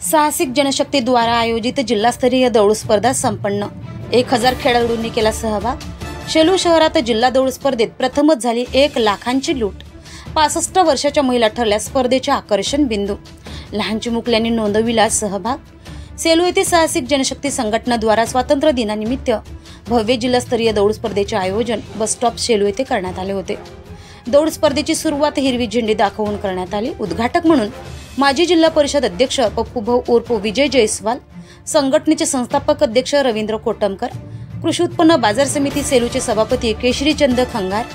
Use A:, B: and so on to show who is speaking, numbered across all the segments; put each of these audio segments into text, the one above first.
A: साहसिक जनशक्ती द्वारा आयोजित जिल्हास्तरीय दौड स्पर्धा संपन्न। 1000 खेळाडूंनी केला सहभाग। शेलू शहरात जिल्हा दौड स्पर्धेत प्रथमच झाली 1 लाखांची लूट। 65 वर्षाच्या महिला ठरल्या स्पर्धेचे आकर्षण बिंदू। लहान चिमुकल्यांनी नोंदविला सहभाग। सेलू येथे साहसिक जनशक्ती संघटनेद्वारा स्वातंत्र्य दिनानिमित्त भव्य जिल्हास्तरीय दौड स्पर्धेचे आयोजन बस स्टॉप शेलू येथे करण्यात आले होते। दौड स्पर्धेची सुरुवात हिरवी झेंडी दाखवून करण्यात आली। उद्घाटक म्हणून माजी जिल्हा परिषद अध्यक्ष पप्पू भाऊ उर्फ विजय जयस्वाल, संघटनेचे संस्थापक अध्यक्ष रवींद्र कोटमकर, कृषी उत्पन्न बाजार समिती सेलूचे सभापती केशरीचंद खंगार,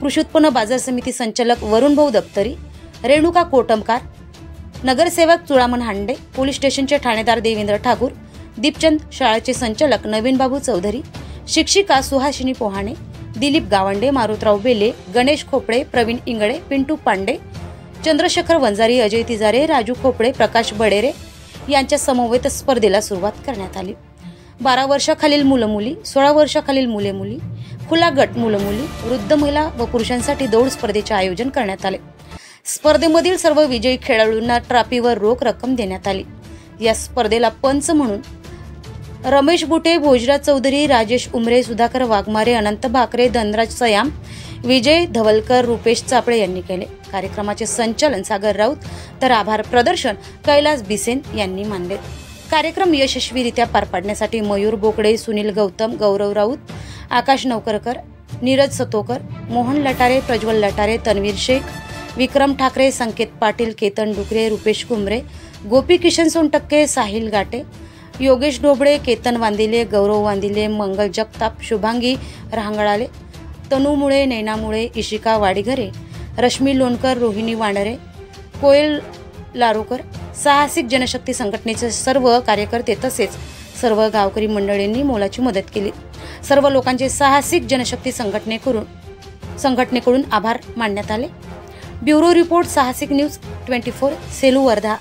A: कृषी उत्पन्न बाजार समिती संचालक वरुण भाऊ दप्तरी, रेणुका कोटमकार, नगरसेवक चुडामन हांडे, पोलीस स्टेशनचे ठाणेदार देवेंद्र ठाकूर, दीपचंद, शाळेचे संचालक नवीन बाबू चौधरी, शिक्षिका सुहासिनी पोहाणे, दिलीप गावंडे, मारुतराव बेले, गणेश खोपडे, प्रवीण इंगळे, पिंटू पांडे, चंद्रशेखर वंजारी, अजय तिजारे, राजू खोपडे, प्रकाश बडेरे यांच्या समवेत स्पर्धेला सुरुवात करण्यात आली। 12 वर्षाखालील मुलं-मुली, 16 वर्षाखालील मुले-मुली, खुला गट मुलं-मुली, वृद्ध महिला व पुरुषांसाठी दौड स्पर्धेचे आयोजन करण्यात आले। स्पर्धेमधील सर्व विजयी खेळाडूंना ट्रॉफीवर रोख रक्कम देण्यात आली। या स्पर्धेला पंच म्हणून रमेश बुटे, भोजराज चौधरी, राजेश उमरे, सुधाकर वाघमारे, अनंत भाकरे, धनराज सयाम, विजय धवलकर, रुपेश चापळे यांनी केले। कार्यक्रमाचे संचालन सागर राऊत तर आभार प्रदर्शन कैलास बिसेन यांनी मानले। कार्यक्रम यशस्वीरित्या पार पाडण्यासाठी मयूर बोकडे, सुनील गौतम, गौरव राऊत, आकाश नौकरकर, नीरज सतोकर, मोहन लटारे, प्रज्वल लटारे, तन्वीर शेख, विक्रम ठाकरे, संकेत पाटील, केतन डुकरे, रुपेश कुंभरे, गोपी किशन सोनटक्के, साहिल गाटे, योगेश ढोबळे, केतन वांदिले, गौरव वांदिले, मंगल जगताप, शुभांगी रांगळाले, तनू मुळे, नैना मुळे, इशिका वाडीघरे, रश्मी लोणकर, रोहिणी वांडरे, कोयल लारोकर, साहसिक जनशक्ती संघटनेचे सर्व कार्यकर्ते तसेच सर्व गावकरी मंडळींनी मोलाची मदत केली। सर्व लोकांचे साहसिक जनशक्ती संघटनेकडून आभार मानण्यात आले। ब्युरो रिपोर्ट, साहसिक न्यूज 24, सेलू, वर्धा।